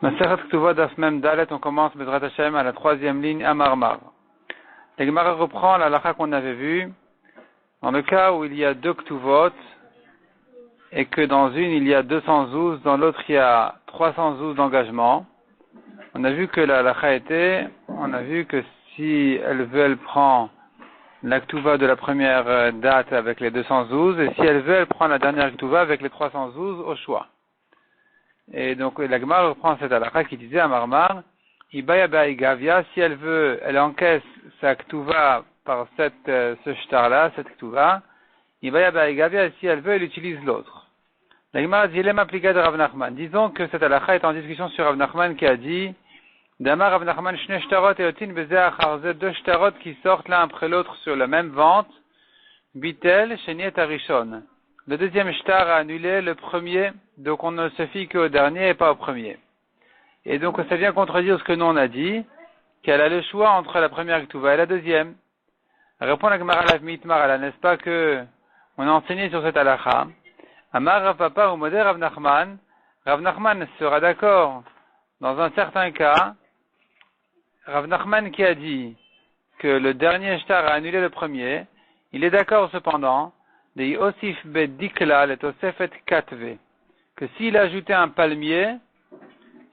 Masechet Ketuvot Daf Mem Dalet, on commence Bezrat Hashem à la troisième ligne à Marmar. La Gemara reprend la halakha qu'on avait vue. Dans le cas où il y a deux Ketuvot et que dans une il y a 212, dans l'autre il y a 312 d'engagement, on a vu que la halakha était, on a vu que si elle prend la Ketuva de la première date avec les 212 et si elle prend la dernière Ketuva avec les 312 au choix. Et donc la Gemara reprend cette halakha qui disait à Marmar, Ibaya Baigavia, si elle veut, elle encaisse sa Ketuva par ce shtar-là, cette Ketuva, Ibaya Baigavia, si elle veut, elle utilise l'autre. La Gemara dit, l'em appliqué de Rav Nachman. Disons que cette halakha est en discussion sur Rav Nachman qui a dit, Damar Rav Nachman shne shtarot et otin beze acharze, deux shtarot qui sortent l'un après l'autre sur la même vente, bitel sheniet arishon. Le deuxième shtar a annulé le premier, donc on ne se fie qu'au dernier et pas au premier. Et donc ça vient contredire ce que nous on a dit, qu'elle a le choix entre la première Ketuva et la deuxième. Répond la Gemara Lav Mitmar, n'est-ce pas que on a enseigné sur cette halakha. Amar Rav Papa ou Moder Rav Nachman sera d'accord dans un certain cas. Rav Nachman qui a dit que le dernier shtar a annulé le premier, il est d'accord cependant de Yosif Bet Dikla le Tosefet Katve, que s'il ajoutait un palmier,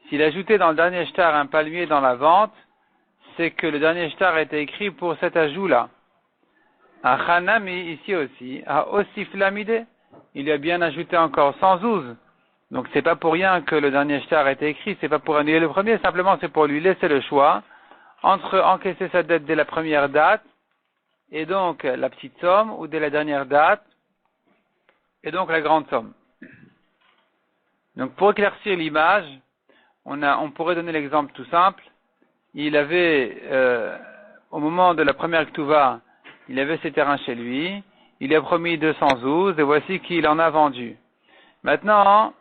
s'il ajoutait dans le dernier shtar un palmier dans la vente, c'est que le dernier shtar a été écrit pour cet ajout-là. À Hanami, ici aussi, à Osif Lamide, il y a bien ajouté encore 112. Donc c'est pas pour rien que le dernier shtar a été écrit, c'est pas pour annuler le premier, simplement c'est pour lui laisser le choix entre encaisser sa dette dès la première date, et donc la petite somme, ou dès la dernière date, et donc la grande somme. Donc pour éclaircir l'image, on pourrait donner l'exemple tout simple. Il avait, au moment de la première Ketuva, il avait ses terrains chez lui, il a promis 212, et voici qu'il en a vendu. Maintenant,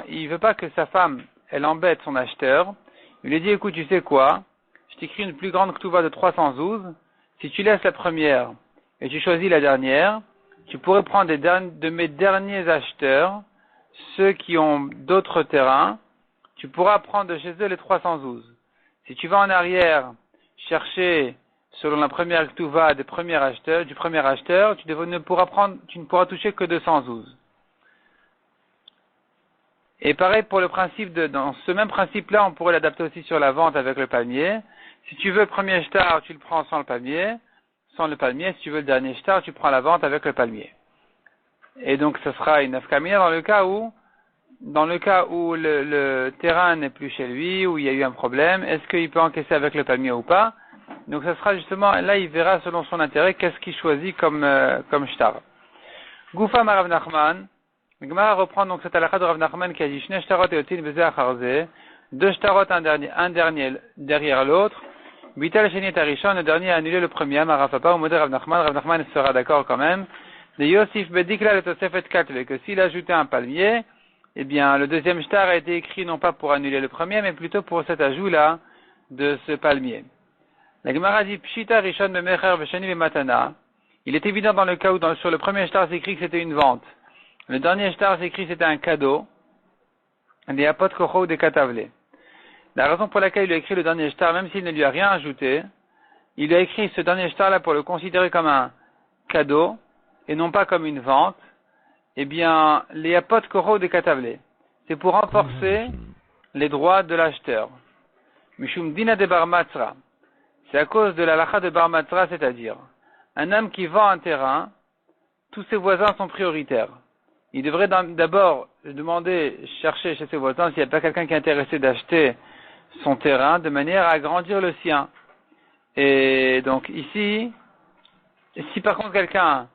il veut pas que sa femme, elle embête son acheteur. Il lui dit, écoute, tu sais quoi, je t'écris une plus grande Ketuva de 312, si tu laisses la première, et tu choisis la dernière, tu pourrais prendre de mes derniers acheteurs, ceux qui ont d'autres terrains, tu pourras prendre de chez eux les 312. Si tu vas en arrière chercher, selon la première Ketuva du premier acheteur, tu ne pourras toucher que 212. Et pareil pour le principe dans ce même principe-là, on pourrait l'adapter aussi sur la vente avec le palmier. Si tu veux le premier shtar, tu le prends sans le palmier. Si tu veux le dernier shtar, tu prends la vente avec le palmier. Et donc, ce sera une nafkamina dans le cas où le terrain n'est plus chez lui, où il y a eu un problème. Est-ce qu'il peut encaisser avec le palmier ou pas? Donc, ce sera justement, là, il verra selon son intérêt qu'est-ce qu'il choisit comme shtar. Goufa Rav Nachman. Le Gemara reprend donc cette halakha de Rav Nachman qui a dit Shne shtarot et otin beze acharze, deux shtarot, un dernier derrière l'autre. Bital sheniet arishon, le dernier a annulé le premier. Amar Rav Papa ou Moder Rav Nachman sera d'accord quand même. De Yosif Bedikla le Tosefet Katve, que s'il ajoutait un palmier, eh bien le deuxième shtar a été écrit non pas pour annuler le premier, mais plutôt pour cet ajout-là de ce palmier. La Gemara dit Pshita Rishon bemecher vesheni bematana. Il est évident dans le cas où sur le premier shtar c'est écrit que c'était une vente. Le dernier shtar c'est écrit que c'était un cadeau. Des apot kocho ou des katavle. La raison pour laquelle il a écrit le dernier shtar, même s'il ne lui a rien ajouté, il a écrit ce dernier shtar-là pour le considérer comme un cadeau, et non pas comme une vente, eh bien, les apot kocho ou des katavle. C'est pour renforcer les droits de l'acheteur. Mishum dina de bar matzra. C'est à cause de la halakha de bar matzra, c'est-à-dire, un homme qui vend un terrain, tous ses voisins sont prioritaires. Il devrait d'abord chercher chez ses voisins s'il n'y a pas quelqu'un qui est intéressé d'acheter son terrain de manière à agrandir le sien. Et donc ici, si par contre quelqu'un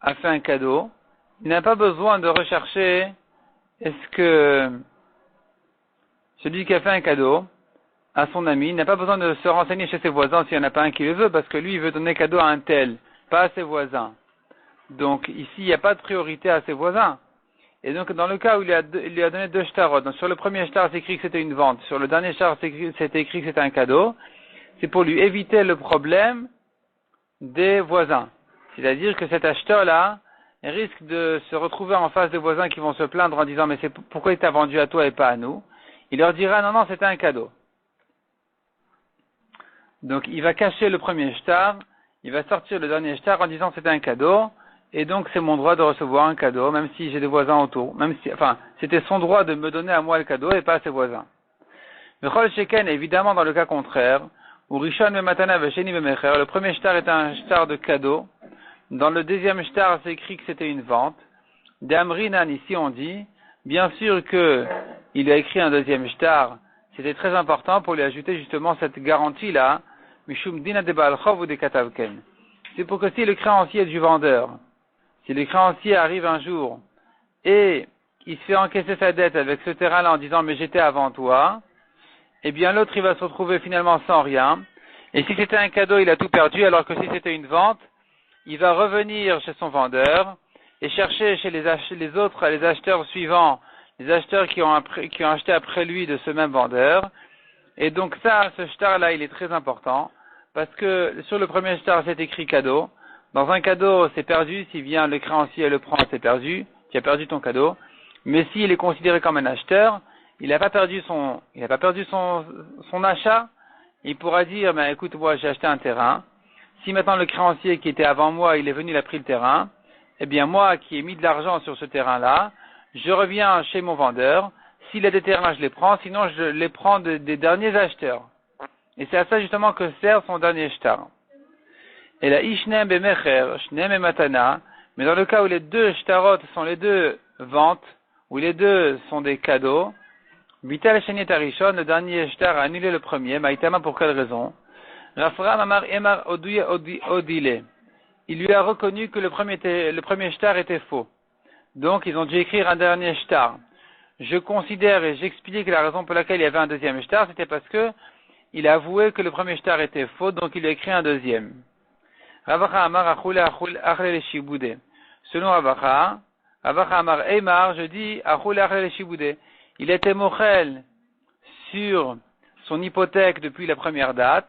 a fait un cadeau, il n'a pas besoin de rechercher est-ce que celui qui a fait un cadeau à son ami, il n'a pas besoin de se renseigner chez ses voisins s'il n'y en a pas un qui le veut, parce que lui il veut donner cadeau à un tel, pas à ses voisins. Donc ici, il n'y a pas de priorité à ses voisins. Et donc, dans le cas où il lui a donné deux shtarot, donc sur le premier shtar, c'est écrit que c'était une vente. Sur le dernier shtar, c'était écrit que c'était un cadeau. C'est pour lui éviter le problème des voisins. C'est-à-dire que cet acheteur-là risque de se retrouver en face des voisins qui vont se plaindre en disant « Mais pourquoi il t'a vendu à toi et pas à nous ?» il leur dira non, c'était un cadeau. Donc il va cacher le premier shtar, il va sortir le dernier shtar en disant c'était un cadeau, et donc c'est mon droit de recevoir un cadeau, même si j'ai des voisins autour, c'était son droit de me donner à moi le cadeau et pas à ses voisins. Mais Chol Sheken, évidemment dans le cas contraire, où Rishon Matana Vesheni Bemecher, le premier shtar est un shtar de cadeau, dans le deuxième shtar c'est écrit que c'était une vente, d'Amrinan ici on dit, bien sûr que il a écrit un deuxième shtar, c'était très important pour lui ajouter justement cette garantie-là, Mishum Dina de Baal Chov ou de Katavken. C'est pour que si le créancier est du vendeur, si le créancier arrive un jour et il se fait encaisser sa dette avec ce terrain-là en disant mais j'étais avant toi, eh bien l'autre il va se retrouver finalement sans rien. Et si c'était un cadeau, il a tout perdu, alors que si c'était une vente, il va revenir chez son vendeur et chercher chez les acheteurs suivants, les acheteurs qui ont acheté après lui de ce même vendeur. Et donc ça, ce shtar-là, il est très important, parce que sur le premier shtar, c'est écrit cadeau. Dans un cadeau, c'est perdu, si vient le créancier et le prend, c'est perdu, tu as perdu ton cadeau. Mais s'il est considéré comme un acheteur, il n'a pas perdu son achat, il pourra dire, ben, écoute, moi, j'ai acheté un terrain. Si maintenant le créancier qui était avant moi, il est venu, il a pris le terrain, eh bien, moi, qui ai mis de l'argent sur ce terrain-là, je reviens chez mon vendeur. S'il a des terrains, je les prends, sinon je les prends des derniers acheteurs. Et c'est à ça justement que sert son dernier shtar. Et la ishnem bemecher, shnem et matana, mais dans le cas où les deux shtarot sont les deux ventes, où les deux sont des cadeaux, bital shenet arishon, le dernier shtar a annulé le premier, maïtama pour quelle raison? Rafram amar emar odile. Il lui a reconnu que le premier shtar était faux. Donc ils ont dû écrire un dernier shtar. Je considère et j'explique la raison pour laquelle il y avait un deuxième shtar, c'était parce que il a avoué que le premier shtar était faux, donc il a écrit un deuxième. Ravacha Amar Achule Achle Shiboudé. Selon Ravacha Amar Eimar, je dis Achule Achle Shiboudé. Il était mochel sur son hypothèque depuis la première date,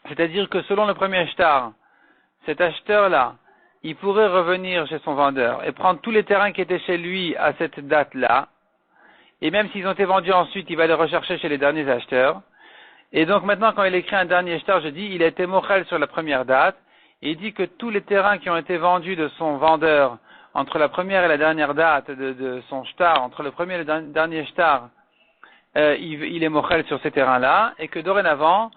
c'est-à-dire que selon le premier shtar, cet acheteur-là, il pourrait revenir chez son vendeur et prendre tous les terrains qui étaient chez lui à cette date-là, et même s'ils ont été vendus ensuite, il va les rechercher chez les derniers acheteurs. Et donc maintenant, quand il écrit un dernier shtar, je dis, il a été mochel sur la première date, et il dit que tous les terrains qui ont été vendus de son vendeur entre la première et la dernière date de son shtar, entre le premier et le dernier shtar, il est mochel sur ces terrains-là, et que dorénavant,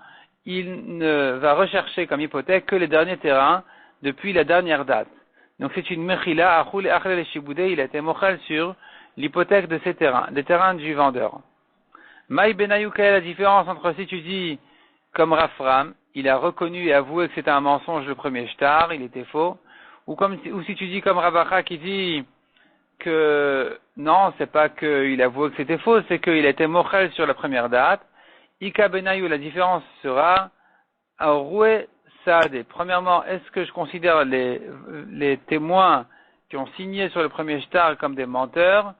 il ne va rechercher comme hypothèque que les derniers terrains depuis la dernière date. Donc c'est une mechila, achul et achle shiboudé, il a été mochel sur l'hypothèque de ces terrains, des terrains du vendeur. Maï benayou, quelle est la différence entre si tu dis, comme Rafram, il a reconnu et avoué que c'était un mensonge le premier shtar, il était faux, ou si tu dis comme Ravacha qui dit que non, c'est pas qu'il a avoué que c'était faux, c'est qu'il a été mochel sur la première date. Ika benayou, la différence sera à roué Saadé. Premièrement, est-ce que je considère les témoins qui ont signé sur le premier shtar comme des menteurs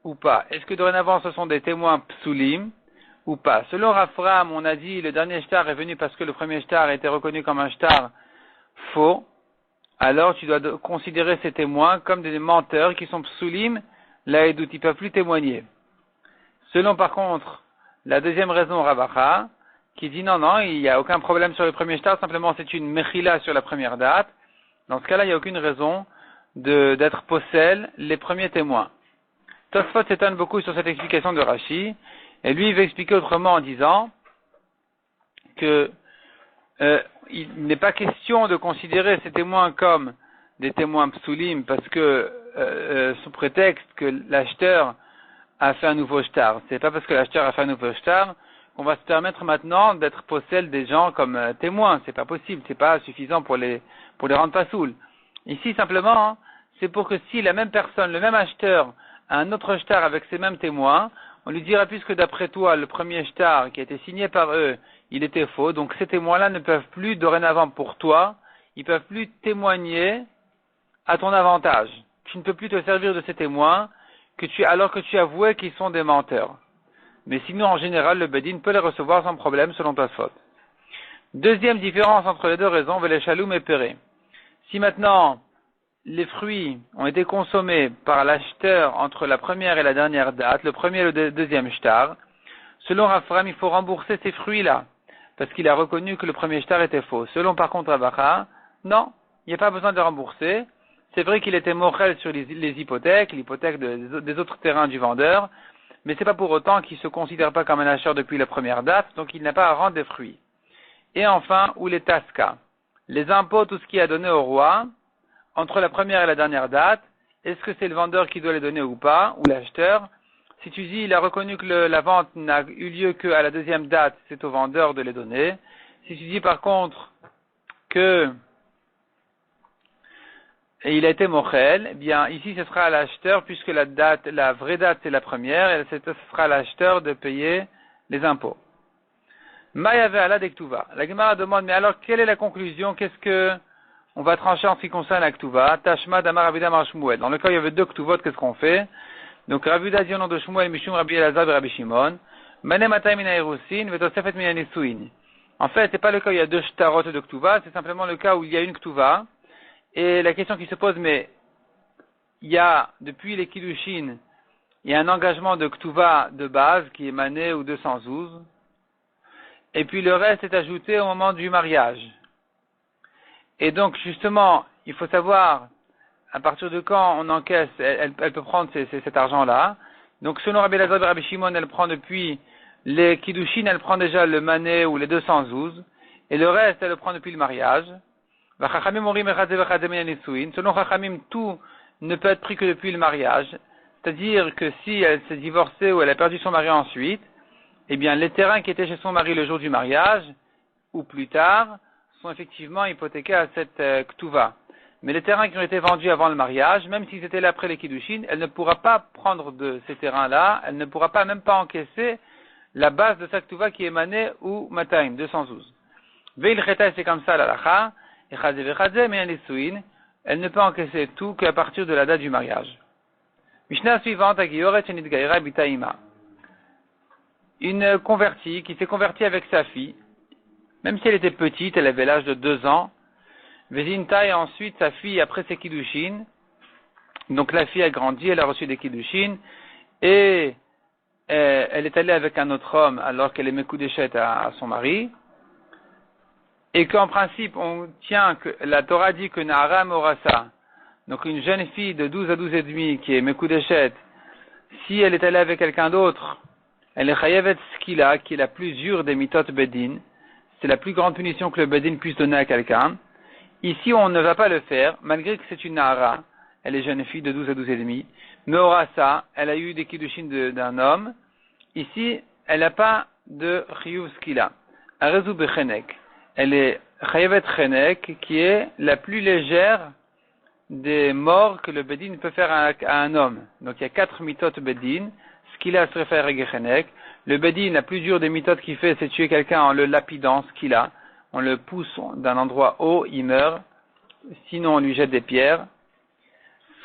ou pas? Est-ce que dorénavant ce sont des témoins psulim ou pas? Selon Rafram, on a dit le dernier shtar est venu parce que le premier shtar a été reconnu comme un shtar faux. Alors tu dois considérer ces témoins comme des menteurs qui sont psulim, là et d'où ils ne peuvent plus témoigner. Selon par contre la deuxième raison Ravacha, qui dit non, il n'y a aucun problème sur le premier shtar, simplement c'est une mechila sur la première date. Dans ce cas-là, il n'y a aucune raison d'être possèle les premiers témoins. Tosfot s'étonne beaucoup sur cette explication de Rashi, et lui il veut expliquer autrement en disant que il n'est pas question de considérer ces témoins comme des témoins psulim parce que sous prétexte que l'acheteur a fait un nouveau shtar. C'est pas parce que l'acheteur a fait un nouveau shtar qu'on va se permettre maintenant d'être possède des gens comme témoins. C'est pas possible, c'est pas suffisant pour les rendre pas saouls. Ici simplement, c'est pour que si la même personne, le même acheteur, a un autre shtar avec ces mêmes témoins, on lui dira puisque d'après toi le premier shtar qui a été signé par eux, il était faux, donc ces témoins-là ne peuvent plus dorénavant pour toi, ils peuvent plus témoigner à ton avantage. Tu ne peux plus te servir de ces témoins alors que tu avouais qu'ils sont des menteurs. Mais sinon, en général, le Bedin peut les recevoir sans problème selon ta faute. Deuxième différence entre les deux raisons, Veleshaloum et Péré. Si maintenant, les fruits ont été consommés par l'acheteur entre la première et la dernière date, le premier et le deuxième shtar, selon Rafram, il faut rembourser ces fruits-là, parce qu'il a reconnu que le premier shtar était faux. Selon par contre Abacha, non, il n'y a pas besoin de rembourser. C'est vrai qu'il était mochel sur les hypothèques, l'hypothèque des autres terrains du vendeur, mais c'est pas pour autant qu'il se considère pas comme un acheteur depuis la première date, donc il n'a pas à rendre des fruits. Et enfin, ou les taskas, les impôts, tout ce qui a donné au roi, entre la première et la dernière date, est-ce que c'est le vendeur qui doit les donner ou pas, ou l'acheteur? Si tu dis, il a reconnu que la vente n'a eu lieu qu'à la deuxième date, c'est au vendeur de les donner. Si tu dis par contre que il a été mochel, eh bien ici ce sera à l'acheteur, puisque la vraie date c'est la première, et ce sera à l'acheteur de payer les impôts. Maïave ala dektuva. La Gemara demande, mais alors quelle est la conclusion? Qu'est-ce que on va trancher en ce qui concerne la ktuva? Tashma damar Rabbi Mar Shmuel. Dans le cas où il y avait deux ktuvot, qu'est-ce qu'on fait? Donc Rabbi dit au nom de Shmuel, Mishum Rabbi Elazar et Rabbi Shimon, Manem atay mina erusin, vetosefet mina nisuin. En fait, c'est pas le cas où il y a deux shtarot de ktuva, c'est simplement le cas où il y a une ktuva. Et la question qui se pose, mais il y a, depuis les kiddushin, il y a un engagement de ktuva de base qui est mané ou 212. Et puis le reste est ajouté au moment du mariage. Et donc, justement, il faut savoir à partir de quand on encaisse, elle peut prendre cet argent-là. Donc, selon Rabbi Elazar et Rabbi Shimon, elle prend depuis les kiddushin, elle prend déjà le mané ou les 212. Et le reste, elle le prend depuis le mariage. Selon Chachamim, tout ne peut être pris que depuis le mariage. C'est-à-dire que si elle s'est divorcée ou elle a perdu son mari ensuite, eh bien, les terrains qui étaient chez son mari le jour du mariage, ou plus tard, sont effectivement hypothéqués à cette ktuva. Mais les terrains qui ont été vendus avant le mariage, même s'ils étaient là après les kiddushin, elle ne pourra pas prendre de ces terrains-là, elle ne pourra pas, même pas encaisser la base de sa ktuva qui est mané ou mataim, 212. Veil cheta, c'est comme ça l'alacha, et chazé vechazé, mais elle ne peut encaisser tout qu'à partir de la date du mariage. Mishnah suivante, Agioret Shenit Gaira Bitaima. Une convertie qui s'est convertie avec sa fille, même si elle était petite, elle avait l'âge de 2 ans, Vezinta et ensuite sa fille après ses kiddushin, donc la fille a grandi, elle a reçu des kiddushin, et elle est allée avec un autre homme alors qu'elle est mekudeshet à son mari, et qu'en principe on tient que la Torah dit que Nahara Morasa, donc une jeune fille de 12 à 12 et demi qui est mekudeshet, si elle est allée avec quelqu'un d'autre, elle est chayevet skila, qui est la plus dure des mitot bedin, c'est la plus grande punition que le bedin puisse donner à quelqu'un. Ici, on ne va pas le faire, malgré que c'est une nahara, elle est jeune fille de 12 à 12 et demi, mais orasa, elle a eu des kiddushin d'un homme. Ici, elle n'a pas de chiyuv skila. Arezu bechenek, elle est chayevet chenek, qui est la plus légère des morts que le bedin peut faire à un homme. Donc il y a 4 mitot bedin, skila se réfère à gechenek. Le bedin, la plus dure des méthodes qu'il fait, c'est tuer quelqu'un en le lapidant, ce qu'il a. On le pousse d'un endroit haut, il meurt. Sinon, on lui jette des pierres.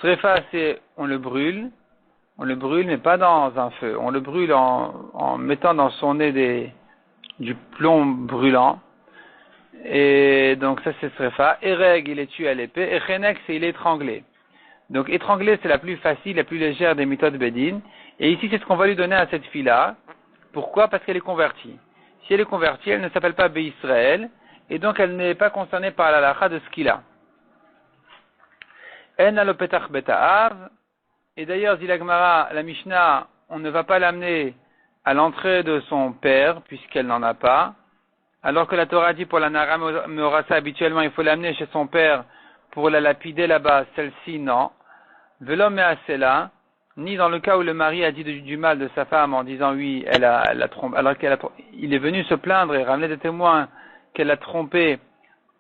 Srefa, c'est on le brûle, mais pas dans un feu. On le brûle en mettant dans son nez du plomb brûlant. Et donc ça, c'est Srefa. Ereg, il est tué à l'épée. Et Chenek, c'est il est étranglé. Donc étranglé, c'est la plus facile, la plus légère des méthodes bedin. Et ici, c'est ce qu'on va lui donner à cette fille-là. Pourquoi? Parce qu'elle est convertie. Si elle est convertie, elle ne s'appelle pas Béisraël, et donc elle n'est pas concernée par la lacha de ce qu'il a. En alopetach beta'av, et d'ailleurs, dit la Gemara, la Mishnah, on ne va pas l'amener à l'entrée de son père, puisqu'elle n'en a pas, alors que la Torah dit pour la Nara Meorasa, habituellement, il faut l'amener chez son père pour la lapider là-bas, celle-ci, non. Velo me'asela, ni dans le cas où le mari a dit du mal de sa femme en disant oui, elle a trompé, alors il est venu se plaindre et ramener des témoins qu'elle a trompé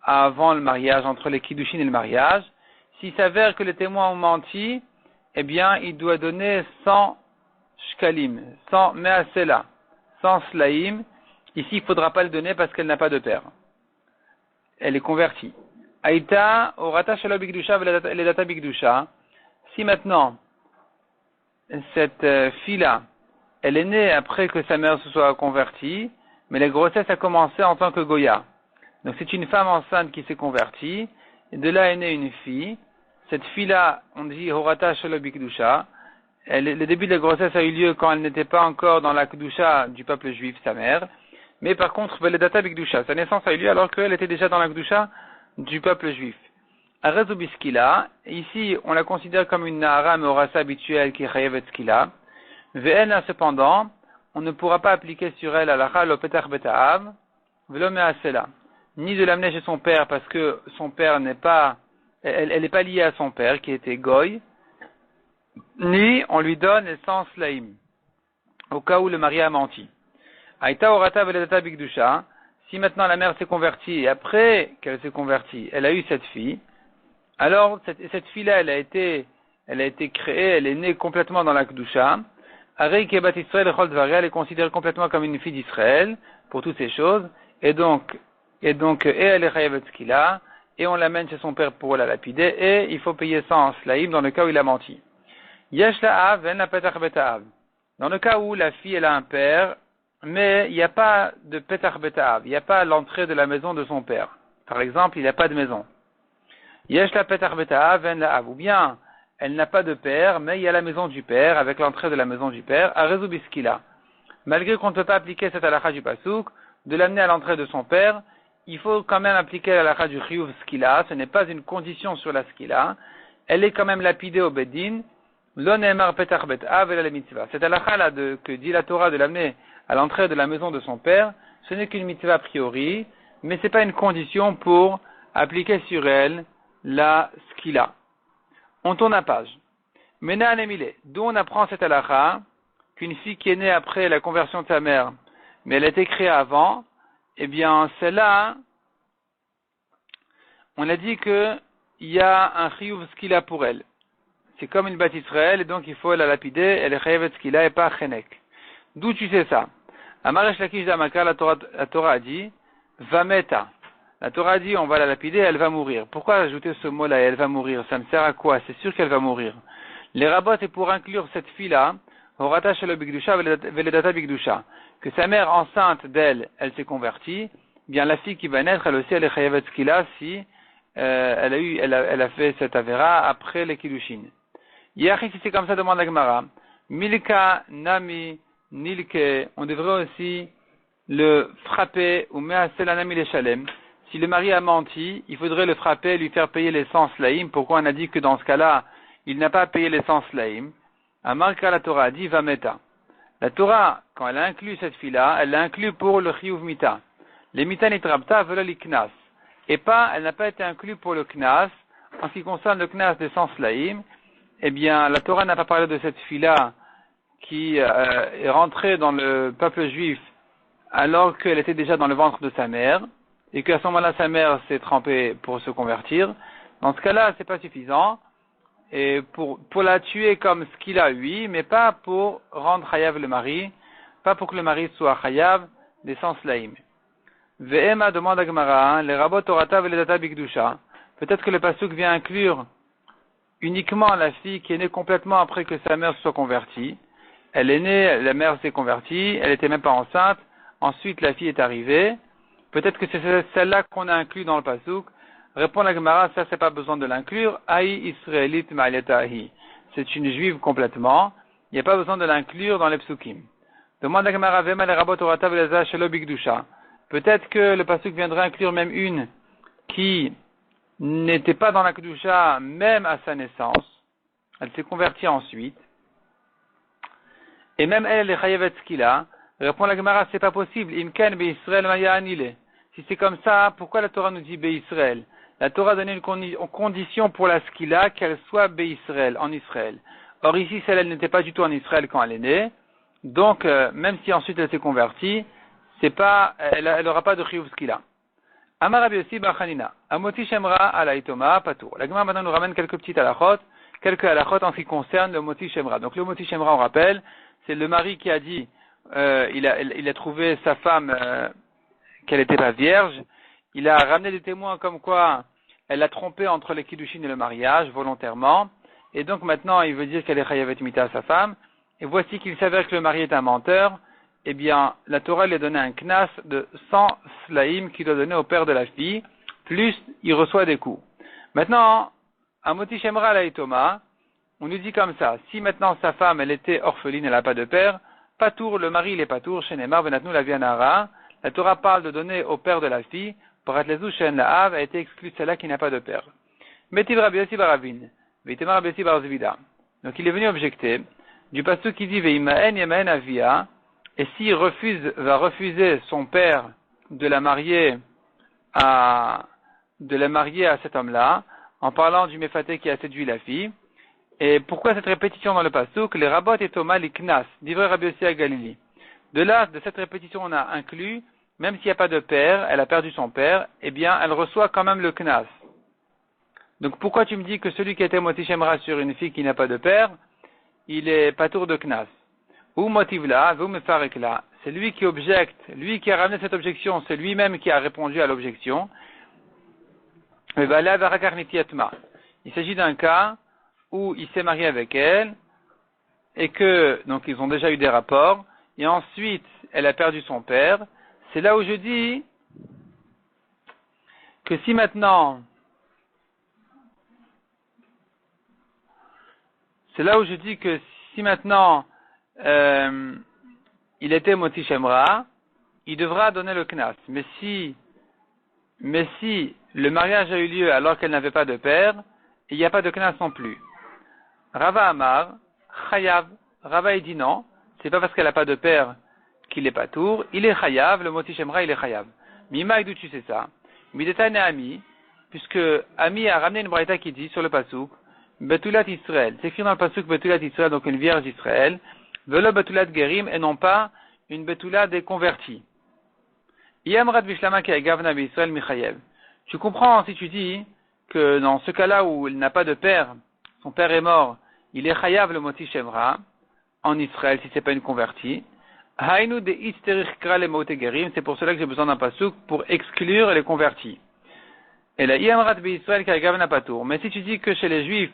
avant le mariage, entre les kiddushin et le mariage. S'il s'avère que les témoins ont menti, eh bien, il doit donner 100 shkalim, 100 me'asela, 100 slaim. Ici, il ne faudra pas le donner parce qu'elle n'a pas de père. Elle est convertie. Aïta, orata shelo bigdusha veledata bigdusha. Si maintenant, cette fille-là, elle est née après que sa mère se soit convertie, mais la grossesse a commencé en tant que Goya. Donc c'est une femme enceinte qui s'est convertie, et de là est née une fille. cette fille-là, on dit Horata Shelo Bikdusha. Le début de la grossesse a eu lieu quand elle n'était pas encore dans la Kedusha du peuple juif, sa mère. Mais par contre, Veledata Bikdusha, sa naissance a eu lieu alors qu'elle était déjà dans la Kedusha du peuple juif. Arezubiskila, ici, on la considère comme une Nahara Meorasa habituelle qui est Chayevet Skila. Ve'ena, cependant, on ne pourra pas appliquer sur elle Alacha lo Petach Beta'av, Velo Me'asela. Ni de l'amener chez son père parce que son père n'est pas, elle n'est pas liée à son père qui était Goy, ni on lui donne les sens Laïm, au cas où le mari a menti. Aïta Orata Veledata Bikdusha, si maintenant la mère s'est convertie et après qu'elle s'est convertie, elle a eu cette fille, alors cette fille-là, elle a été créée, elle est née complètement dans la Kedusha. Arei Kebat Israël Echol Dvarei, elle est considérée complètement comme une fille d'Israël pour toutes ces choses, et donc elle est Chayavet Skila, et on l'amène chez son père pour la lapider, et il faut payer 100 slaïm dans le cas où il a menti. Yesh la'av ven la petach beta'av. Dans le cas où la fille elle a un père, mais il n'y a pas de petach beta'av, il n'y a pas l'entrée de la maison de son père. Par exemple, il n'y a pas de maison. Yesh la petach beta'av ven la'av. Ou bien, elle n'a pas de père, mais il y a la maison du père, avec l'entrée de la maison du père, à Rezubiskila. Malgré qu'on ne peut pas appliquer cette halakha du pasouk, de l'amener à l'entrée de son père, il faut quand même appliquer la halakha du chiyuv skila, ce n'est pas une condition sur la skila, elle est quand même lapidée au beddin, lo ne'emar petach bet'av ela le mitzvah. Cette halakha là que dit la Torah de l'amener à l'entrée de la maison de son père, ce n'est qu'une mitzvah a priori, mais c'est pas une condition pour appliquer sur elle la skila. On tourne la page. Mena anemile, d'où on apprend cette halakha, qu'une fille qui est née après la conversion de sa mère, mais elle a été créée avant, eh bien, celle-là, on a dit qu'il y a un chiyuv skila pour elle. C'est comme une bat Israël, et donc il faut la lapider, elle est chayavet skila et pas chenek. D'où tu sais ça? Amaresh Lakish Damaka, la Torah a dit, Vameta. La Torah a dit, on va la lapider, elle va mourir. Pourquoi ajouter ce mot-là, elle va mourir? Ça me sert à quoi? C'est sûr qu'elle va mourir. Les rabbins, c'est pour inclure cette fille-là, Horata Shelo Bikdusha, Veledata Bikdusha, que sa mère enceinte d'elle, elle s'est convertie, bien la fille qui va naître, elle aussi, elle est chayavet skila si elle a fait cette avéra après les kiddushin. Yachi, si c'est comme ça, demande la Gemara. Milka, Nami, Nilke, on devrait aussi le frapper, ou Me'asela Nami le Shalem. Si le mari a menti, il faudrait le frapper, lui faire payer les 100 slaïm. Pourquoi on a dit que dans ce cas-là, il n'a pas payé les 100 slaïm? Amarka, la Torah a dit, Vameta. La Torah, quand elle a inclus cette fille-là, elle l'a inclus pour le chiyuv mita. Les mita nitrabta veulent les knas. Et pas, elle n'a pas été inclue pour le knas. En ce qui concerne le knas des 100 slaïm, eh bien, la Torah n'a pas parlé de cette fille-là qui est rentrée dans le peuple juif alors qu'elle était déjà dans le ventre de sa mère et qu'à ce moment-là, sa mère s'est trempée pour se convertir. Dans ce cas-là, c'est pas suffisant. Et pour la tuer comme ce qu'il a, oui, mais pas pour rendre chayav le mari, pas pour que le mari soit chayav des 100 slaïm. Ve'ema demande à Gemara, les rabot Torata veledata bikdusha. Peut-être que le pasuk vient inclure uniquement la fille qui est née complètement après que sa mère soit convertie. Elle est née, la mère s'est convertie, elle était même pas enceinte, ensuite la fille est arrivée. Peut-être que c'est celle-là qu'on a inclus dans le pasuk. Répond la Gemara, ça c'est pas besoin de l'inclure. Aï israélite ma'aletahi. C'est une juive complètement. Il n'y a pas besoin de l'inclure dans les psukim. Demande la Gemara, vema le rabot orata veleza shelo bikdusha. Peut-être que le pasuk viendrait inclure même une qui n'était pas dans la kedusha même à sa naissance. Elle s'est convertie ensuite. Et même elle est chayavet skila. Répond la Gemara, c'est pas possible. Imken be Israël maya anile. Si c'est comme ça, pourquoi la Torah nous dit be Israël? La Torah a donné une condition pour la skila qu'elle soit be Israël, en Israël. Or ici, elle n'était pas du tout en Israël quand elle est née. Donc, même si ensuite elle s'est convertie, c'est pas, elle aura pas de chiyuv skila. Amar Rabbi Yossi bar Chanina. Amoti shemra ala itoma patour. La Gemara maintenant nous ramène quelques petites halachot en ce qui concerne le moti shemra. Donc le moti shemra, on rappelle, c'est le mari qui a dit, il a trouvé sa femme qu'elle n'était pas vierge. Il a ramené des témoins comme quoi elle l'a trompé entre les kiddushin et le mariage volontairement. Et donc maintenant il veut dire qu'elle est chayavet mita à sa femme. Et voici qu'il s'avère que le mari est un menteur. Eh bien, la Torah lui a donné un knas de 100 slaïm qu'il doit donner au père de la fille, plus il reçoit des coups. Maintenant, Amoti Shemra Laitoma, on nous dit comme ça, si maintenant sa femme, elle était orpheline, elle n'a pas de père, Patour, le mari, il est Patour, Shenemar, Venatnu la Vianara, la Torah parle de donner au père de la fille, pour Atlezou Shen la Hav, a été exclue celle-là qui n'a pas de père. Metiv Rabbi Yossi Baravin, Veitemar Rabbi Yossi Barzvida. Donc il est venu objecter, du pasteur qui dit Veimaen Yemaen Avia, et s'il va refuser son père de la marier à cet homme-là, en parlant du méfaté qui a séduit la fille. Et pourquoi cette répétition dans le pasuk? Les rabot et Thomas, les knas, d'ivrei Rabbi Yossi à Galilée. De là, de cette répétition, on a inclus, même s'il n'y a pas de père, elle a perdu son père, eh bien, elle reçoit quand même le knas. Donc pourquoi tu me dis que celui qui a été moti shemra sur une fille qui n'a pas de père, il est patour de knas? Ou motivla, ou mefarekla. C'est lui qui objecte, lui qui a ramené cette objection, c'est lui-même qui a répondu à l'objection. Il s'agit d'un cas où il s'est marié avec elle, et que, donc ils ont déjà eu des rapports, et ensuite elle a perdu son père. C'est là où je dis que si maintenant, il était moti shemra, il devra donner le knas. Mais si le mariage a eu lieu alors qu'elle n'avait pas de père, il n'y a pas de knas non plus. Rava Amar, Chayav. Rava il dit non, c'est pas parce qu'elle n'a pas de père qu'il est patour, il est Chayav, le moti shemra il est Chayav. Mima, d'où tu sais ça? Midetane Ami, puisque Ami a ramené une braïta qui dit sur le pasuk, Betulat Israël. C'est écrit dans le pasuk Betulat Israël, donc une vierge d'Israël, Velo Betulat Gerim, et non pas une Betulat des convertis. Yamrat Bishlama ki agavna Israël Michayev. Tu comprends si tu dis que dans ce cas-là où il n'a pas de père, son père est mort, il est Chayav le moti shemra en Israël si c'est pas une convertie. Hainu de Isterich Kra le Mote Gerim, c'est pour cela que j'ai besoin d'un pasuk pour exclure les convertis. Et la Yamrat Israël ki agavna patour. Mais si tu dis que chez les Juifs,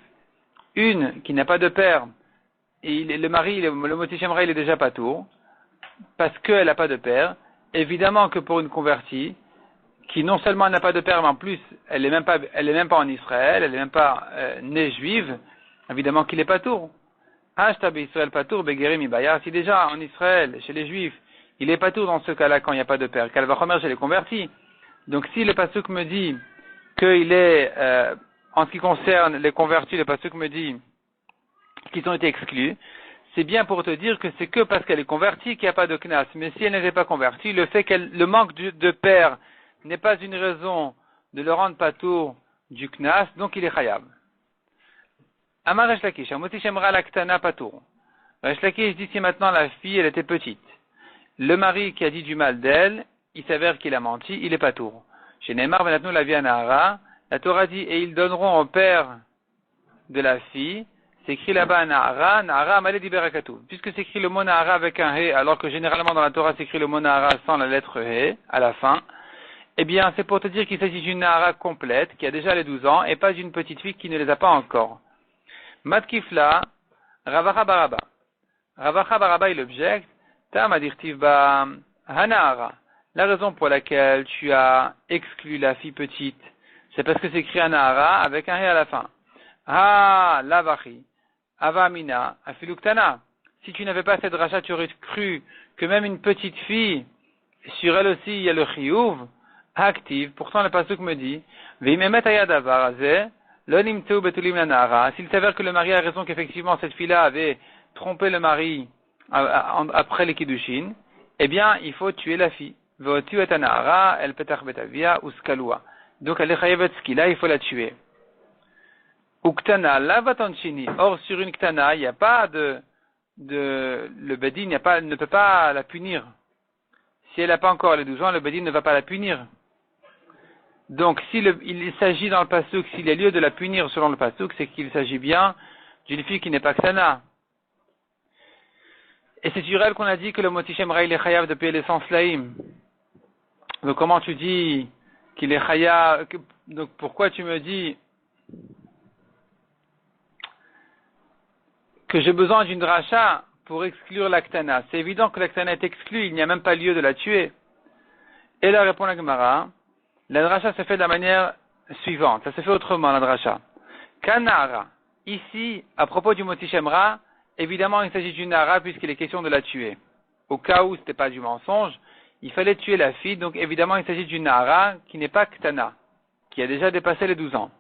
une qui n'a pas de père, et le mari, le moti shemra, il est déjà patour, parce qu'elle n'a pas de père, évidemment que pour une convertie, qui non seulement n'a pas de père, mais en plus, elle est même pas en Israël, elle est même pas née juive, évidemment qu'il est patour. Ashtab Israël patour, begerim ibaya. Si déjà en Israël, chez les juifs, il est patour dans ce cas-là quand il n'y a pas de père, qu'elle va remerger les convertis. Donc si le pasuk me dit qu'il est, en ce qui concerne les convertis, le pasuk me dit qu'ils ont été exclus, c'est bien pour te dire que c'est que parce qu'elle est convertie qu'il n'y a pas de knas. Mais si elle n'était pas convertie, le manque de père n'est pas une raison de le rendre patour du knas, donc il est chayab. Amar Resh Lakish, Amoti Shemra Laktana patour. Resh Lakish dit si maintenant la fille, elle était petite. Le mari qui a dit du mal d'elle, il s'avère qu'il a menti, il est patour. Chez Neymar Venatnu la Vianara, la Torah dit et ils donneront au père de la fille. C'est écrit là-bas Nahara, Nahara Amalé Diberakatu. Puisque c'est écrit le mot Nahara avec un He, alors que généralement dans la Torah c'est écrit le mot Nahara sans la lettre He, à la fin, eh bien c'est pour te dire qu'il s'agit d'une Nahara complète, qui a déjà les 12 ans, et pas d'une petite fille qui ne les a pas encore. Matkifla, Ravacha Baraba. Ravacha Baraba il objecte, Tam Adirtiv Ba Hanahara. La raison pour laquelle tu as exclu la fille petite, c'est parce que c'est écrit Nahara avec un He à la fin. Ah, Lavachi. Avamina, Afiluktana. Si tu n'avais pas cette rachat, tu aurais cru que même une petite fille, sur elle aussi il y a le chiyuv, active. Pourtant le pasuk me dit, Veimemet ayadavarazeh, lonimteu betulim lanara. S'il s'avère que le mari a raison qu'effectivement cette fille-là avait trompé le mari après les kiddushin, eh bien il faut tuer la fille. Votu et anara, el petach betavia uskalua. Donc elle est chayevet skila, il faut la tuer. Uktana, la vatanchini. Or, sur une ktana, il n'y a pas le bedin, ne peut pas la punir. Si elle n'a pas encore les 12 ans, le bedin ne va pas la punir. Donc, il s'agit dans le pasuk, s'il y a lieu de la punir selon le pasuk, c'est qu'il s'agit bien d'une fille qui n'est pas ktana. Et c'est sur elle qu'on a dit que le moti shemra il est chayav de payer les 100 slaim. Donc, comment tu dis qu'il est chayav, donc pourquoi tu me dis que j'ai besoin d'une dracha pour exclure l'Aktana? C'est évident que l'Aktana est exclue, il n'y a même pas lieu de la tuer. Et là répond la Gemara, la dracha se fait de la manière suivante, ça se fait autrement la dracha. Kanara. Ici, à propos du moti Shemra, évidemment, il s'agit d'une Nara puisqu'il est question de la tuer. Au cas où ce n'était pas du mensonge, il fallait tuer la fille, donc évidemment, il s'agit d'une Nara qui n'est pas Ktana, qui a déjà dépassé les 12 ans.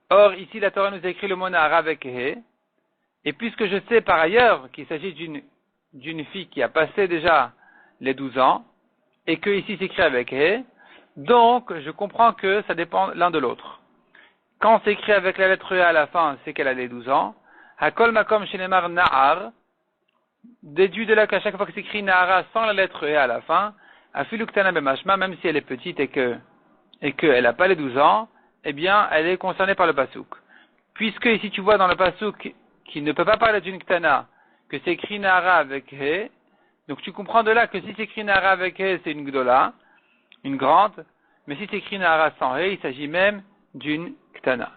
Or, ici, la Torah nous écrit le mot Nara avec He, et puisque je sais par ailleurs qu'il s'agit d'une fille qui a passé déjà les 12 ans, et que ici c'est écrit avec He, donc je comprends que ça dépend l'un de l'autre. Quand c'est écrit avec la lettre E à la fin, c'est qu'elle a les 12 ans. Hakol makom shenemar na'ar, déduit de là qu'à chaque fois que c'est écrit Na'ara sans la lettre E à la fin, afilu ktana bemashma, même si elle est petite et qu'elle n'a pas les 12 ans, eh bien, elle est concernée par le pasouk. Puisque ici tu vois dans le pasouk qui ne peut pas parler d'une ktana, que c'est écrit Na'ara avec He, donc tu comprends de là que si c'est écrit Na'ara avec He, c'est une gdola, une grande, mais si c'est écrit Na'ara sans He, il s'agit même d'une ktana.